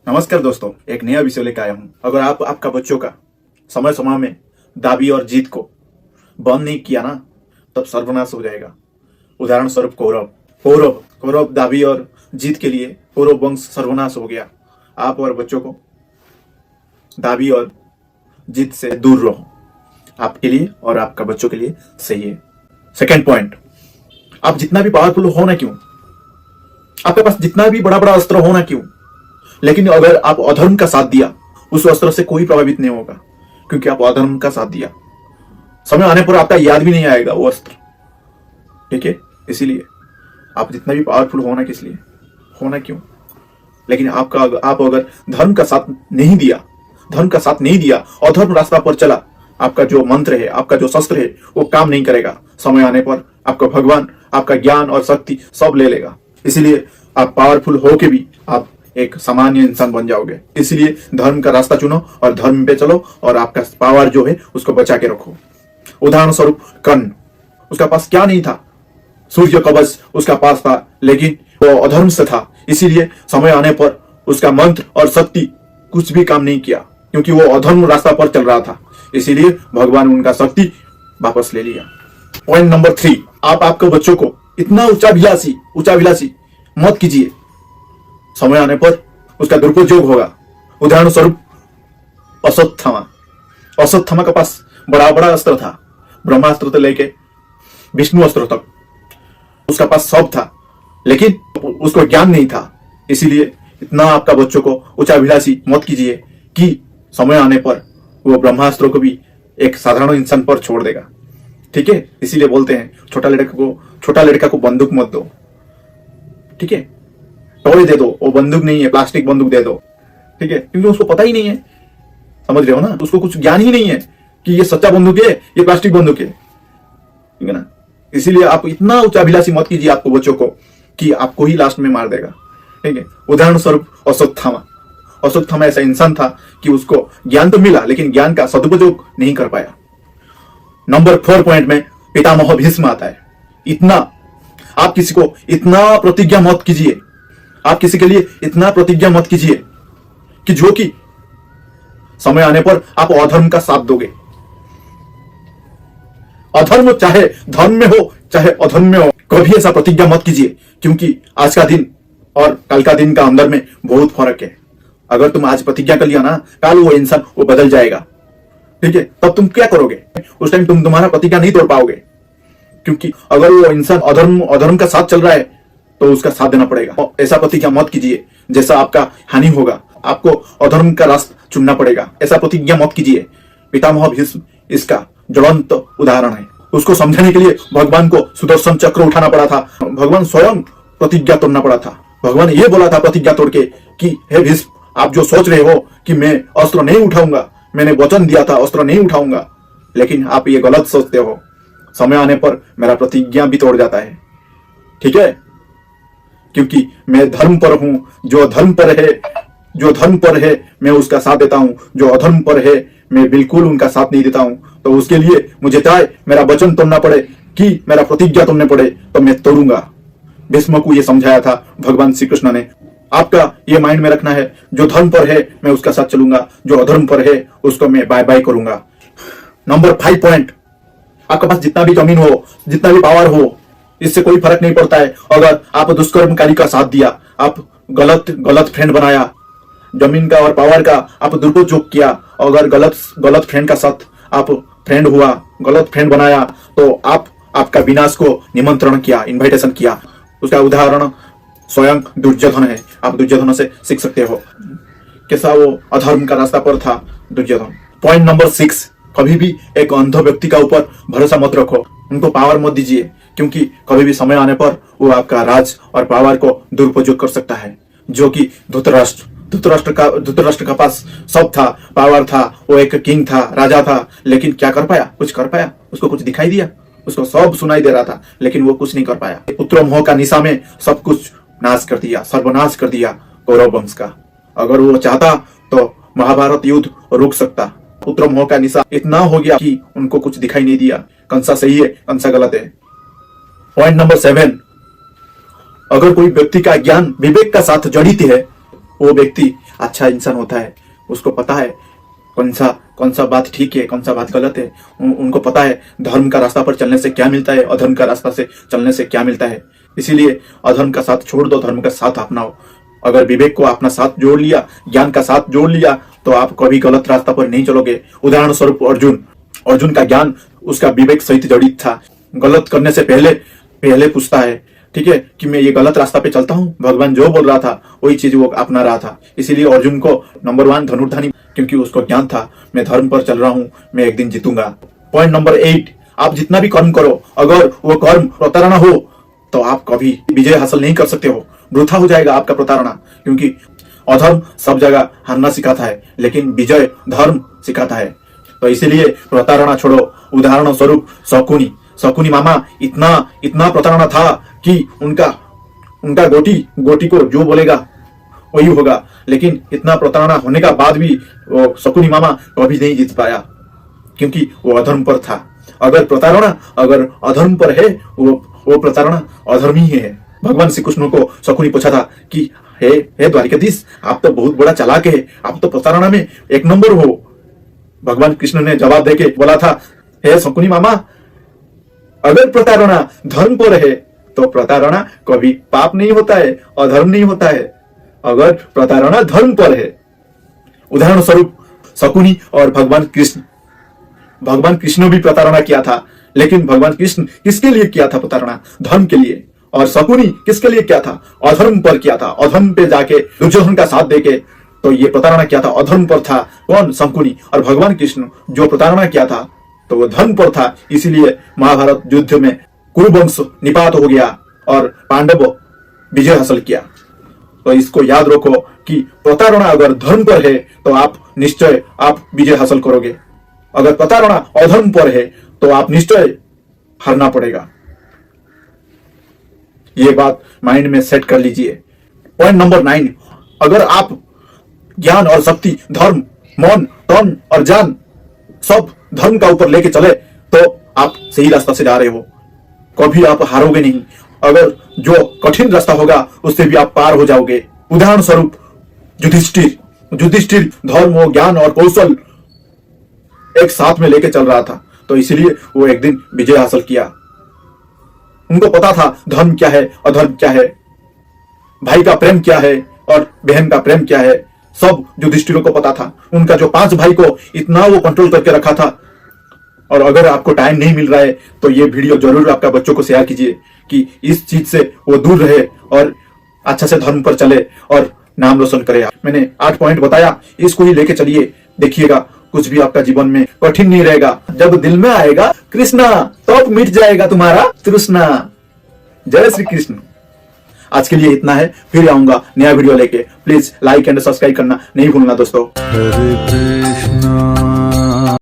नमस्कार दोस्तों, एक नया विषय लेकर आया हूँ। अगर आप आपका बच्चों का समय समय में दाबी और जीत को बंद नहीं किया ना, तब सर्वनाश हो जाएगा। उदाहरण स्वरूप कौरव कौरव कौरव दाबी और जीत के लिए कौरव वंश सर्वनाश हो गया। आप और बच्चों को दाबी और जीत से दूर रहो, आपके लिए और आपका बच्चों के लिए सही है। सेकेंड पॉइंट, आप जितना भी पावरफुल हो ना क्यों, आपके पास जितना भी बड़ा बड़ा अस्त्र हो ना क्यों, लेकिन अगर आप अधर्म का साथ दिया, उस अस्त्र से कोई प्रभावित नहीं होगा, क्योंकि आप अधर्म का साथ दिया। समय आने पर आपका याद भी नहीं आएगा वो अस्त्र। ठीक है, इसीलिए आप जितना भी पावरफुल होना किस लिए होना क्यों, लेकिन आप अगर धर्म का साथ नहीं दिया, अधर्म रास्ता पर चला, आपका जो मंत्र है, आपका जो शस्त्र है, वो काम नहीं करेगा। समय आने पर आपका भगवान आपका ज्ञान और शक्ति सब ले लेगा। इसीलिए आप पावरफुल होके भी आप एक सामान्य इंसान बन जाओगे। इसलिए धर्म का रास्ता चुनो और धर्म पे चलो और आपका पावर जो है उसको बचा के रखो। उदाहरण स्वरूप कर्ण, उसका पास क्या नहीं था, सूर्य कवच उसका पास था, लेकिन वो अधर्म से था। इसीलिए समय आने पर उसका मंत्र और शक्ति कुछ भी काम नहीं किया, क्योंकि वो अधर्म रास्ता पर चल रहा था। इसीलिए भगवान उनका शक्ति वापस ले लिया। पॉइंट नंबर 3, आप आपके बच्चों को इतना उच्चाभिलाषी मत कीजिए, समय आने पर उसका दुरुपयोग होगा। उदाहरण स्वरूप अश्वत्थामा के पास बड़ा बड़ा अस्त्र था, ब्रह्मास्त्र से लेके विष्णु अस्त्र तक उसका पास सब था, लेकिन उसको ज्ञान नहीं था। इसीलिए इतना आपका बच्चों को उच्चाभिलाषी मत कीजिए कि समय आने पर वो ब्रह्मास्त्र को भी एक साधारण इंसान पर छोड़ देगा। ठीक है, इसीलिए बोलते हैं छोटा लड़का को बंदूक मत दो। ठीक है, टॉय दे दो, वो बंदूक नहीं है, प्लास्टिक बंदूक दे दो। ठीक है, क्योंकि उसको पता ही नहीं है, समझ रहे हो ना, उसको कुछ ज्ञान ही नहीं है कि ये सच्चा बंदूक है, ये प्लास्टिक बंदूक है। ठीक है ना, इसीलिए आप इतना उच्चाभिलाषी मत कीजिए आपको बच्चों को कि आपको ही लास्ट में मार देगा। ठीक है, उदाहरण स्वरूप अश्वत्थामा ऐसा इंसान था कि उसको ज्ञान तो मिला, लेकिन ज्ञान का सदुपयोग नहीं कर पाया। नंबर 4 पॉइंट में पितामह भीष्म आता है। आप किसी को इतना प्रतिज्ञा मत कीजिए, आप किसी के लिए इतना प्रतिज्ञा मत कीजिए कि जो कि समय आने पर आप अधर्म का साथ दोगे। अधर्म चाहे धर्म में हो चाहे अधर्म में हो, कभी ऐसा प्रतिज्ञा मत कीजिए, क्योंकि आज का दिन और कल का दिन का अंदर में बहुत फर्क है। अगर तुम आज प्रतिज्ञा कर लिया ना, कल वो इंसान वो बदल जाएगा। ठीक है, तब तुम क्या करोगे? उस टाइम तुम्हारा प्रतिज्ञा नहीं तोड़ पाओगे, क्योंकि अगर वो इंसान अधर्म का साथ चल रहा है तो उसका साथ देना पड़ेगा। ऐसा प्रतिज्ञा मत कीजिए जैसा आपका हानि होगा, आपको अधर्म का रास्ता चुनना पड़ेगा। ऐसा प्रतिज्ञा मत कीजिए। पितामह भीष्म इसका ज्वलंत उदाहरण है। उसको समझाने के लिए भगवान को सुदर्शन चक्र उठाना पड़ा था, भगवान स्वयं प्रतिज्ञा तोड़ना पड़ा था। भगवान ये बोला था प्रतिज्ञा तोड़ के कि हे भीष्म, आप जो सोच रहे हो कि मैं अस्त्र नहीं उठाऊंगा, मैंने वचन दिया था अस्त्र नहीं उठाऊंगा, लेकिन आप ये गलत सोचते हो। समय आने पर मेरा प्रतिज्ञा भी तोड़ जाता है। ठीक है, क्योंकि मैं धर्म पर हूं, जो धर्म पर है मैं उसका साथ देता हूं, जो अधर्म पर है मैं बिल्कुल उनका साथ नहीं देता हूं। तो उसके लिए मुझे चाहे मेरा वचन तोड़ना पड़े कि मेरा प्रतिज्ञा तोड़ने पड़े, तो मैं तोड़ूंगा। भीष्म को यह समझाया था भगवान श्री कृष्ण ने। आपका ये माइंड में रखना है, जो धर्म पर है मैं उसका साथ चलूंगा, जो अधर्म पर है उसको मैं बाय बाय करूंगा। नंबर 5 पॉइंट, आपके पास जितना भी जमीन हो, जितना भी पावर हो, इससे कोई फर्क नहीं पड़ता है। अगर आप दुष्कर्मकारी का साथ दिया, आप गलत फ्रेंड बनाया, जमीन का और पावर का आप दुरुपयोग किया, अगर गलत फ्रेंड का साथ आप फ्रेंड हुआ, गलत फ्रेंड बनाया, तो आपका विनाश को निमंत्रण किया, इन्विटेशन किया। उसका उदाहरण स्वयं दुर्योधन है। आप दुर्योधन से सीख सकते हो कैसा वो अधर्म का रास्ता पर था दुर्योधन। पॉइंट नंबर 6, कभी भी एक अंध व्यक्ति का ऊपर भरोसा मत रखो, उनको पावर मत दीजिए, क्योंकि कभी भी समय आने पर वो आपका राज और पावर को दुरुपयोग कर सकता है। जो कि धृतराष्ट्र का पास सब था, पावर था, वो एक किंग था, राजा था, लेकिन क्या कर पाया? कुछ कर पाया? उसको कुछ दिखाई दिया? उसको सब सुनाई दे रहा था, लेकिन वो कुछ नहीं कर पाया। पुत्र मोह का निशा में सब कुछ नाश कर दिया, सर्वनाश कर दिया कौरव वंश का। अगर वो चाहता तो महाभारत युद्ध रुक सकता। पुत्र मोह का निशा इतना हो गया कि उनको कुछ दिखाई नहीं दिया। कंसा सही है, कंसा गलत है। पॉइंट नंबर 7, अगर कोई व्यक्ति का ज्ञान विवेक का साथ जड़ित है वो व्यक्ति अच्छा इंसान होता है। उसको पता है कौन सा बात ठीक है, कौन सा बात गलत है। उनको पता है धर्म का रास्ता पर चलने से क्या मिलता है, अधर्म का रास्ता से चलने से क्या मिलता है। इसीलिए अधर्म का साथ छोड़ दो, धर्म का साथ अपनाओ। अगर विवेक को अपना साथ जोड़ लिया, ज्ञान का साथ जोड़ लिया, तो आप कभी गलत रास्ता पर नहीं चलोगे। उदाहरण स्वरूप अर्जुन का ज्ञान उसका विवेक सहित जड़ित था। गलत करने से पहले पूछता है, ठीक है, कि मैं ये गलत रास्ता पे चलता हूँ। भगवान जो बोल रहा था वही चीज वो अपना रहा था। इसीलिए अर्जुन को नंबर 1 धनुर्धानी, क्योंकि उसको ज्ञान था मैं धर्म पर चल रहा हूँ, मैं एक दिन जीतूंगा। पॉइंट नंबर 8, आप जितना भी कर्म करो, अगर वो कर्म प्रताड़ना हो तो आप कभी विजय हासिल नहीं कर सकते हो। वृथा हो जाएगा आपका प्रताड़ना, क्योंकि अधर्म सब जगह हारना सिखाता है, लेकिन विजय धर्म सिखाता है। तो इसीलिए प्रताड़ना छोड़ो। उदाहरण स्वरूप शकुनी मामा इतना प्रताड़ना था कि उनका गोटी को जो बोलेगा वही होगा। लेकिन इतना प्रताड़ना होने का बाद भी वो शकुनी मामा कभी नहीं जीत पाया, क्योंकि वो अधर्म पर था। अगर प्रताड़ना अगर अधर्म पर है, वो प्रताड़ना अधर्म ही है। भगवान श्री कृष्ण को शकुनी पूछा था कि हे द्वारिकाधीश, आप तो बहुत बड़ा चालाक है, आप तो प्रताड़ना में 1 नंबर हो। भगवान कृष्ण ने जवाब देके बोला था, हे शकुनी मामा, अगर प्रताड़ना धर्म पर है तो प्रताड़ना कभी पाप नहीं होता है, अधर्म नहीं होता है। अगर प्रताड़ना धर्म पर है, उदाहरण स्वरूप शकुनी और भगवान कृष्ण भी प्रताड़ना किया था, लेकिन भगवान कृष्ण किसके लिए किया था प्रताड़ना? धर्म के लिए। और शकुनी किसके लिए किया था? अधर्म पर किया था। अधर्म पे जाके दुर्योधन का साथ देके तो ये प्रताड़ना किया था, अधर्म पर था। कौन? शकुनी। और भगवान कृष्ण जो प्रताड़ना किया था तो वो धर्म पर था। इसीलिए महाभारत युद्ध में कुरुवंश निपात हो गया और पांडव विजय हासिल किया। तो इसको याद रखो कि प्रताड़ना अगर धर्म पर है तो आप निश्चय विजय हासिल करोगे। अगर प्रताड़ना अधर्म पर है तो आप निश्चय हारना पड़ेगा। ये बात माइंड में सेट कर लीजिए। पॉइंट नंबर 9, अगर आप ज्ञान और शक्ति, धर्म, मन, तन और जान सब धर्म का ऊपर लेके चले तो आप सही रास्ता से जा रहे हो। कभी आप हारोगे नहीं। अगर जो कठिन रास्ता होगा उससे भी आप पार हो जाओगे। उदाहरण स्वरूप युधिष्ठिर धर्म और ज्ञान और कौशल एक साथ में लेके चल रहा था, तो इसलिए वो एक दिन विजय हासिल किया। उनको पता था धर्म क्या है, अधर्म क्या है, भाई का प्रेम क्या है और बहन का प्रेम क्या है, सब युधिष्ठिरों को पता था। उनका जो 5 भाई को इतना वो कंट्रोल करके रखा था। और अगर आपको टाइम नहीं मिल रहा है तो ये वीडियो जरूर आपका बच्चों को शेयर कीजिए कि इस चीज से वो दूर रहे और अच्छा से धर्म पर चले और नाम रोशन करे। मैंने 8 पॉइंट बताया, इसको ही लेके चलिए, देखिएगा कुछ भी आपका जीवन में कठिन नहीं रहेगा। जब दिल में आएगा कृष्णा तो मिट जाएगा तुम्हारा तृष्णा। जय श्री कृष्ण। आज के लिए इतना है, फिर आऊंगा नया वीडियो लेके। प्लीज लाइक एंड सब्सक्राइब करना नहीं भूलना दोस्तों।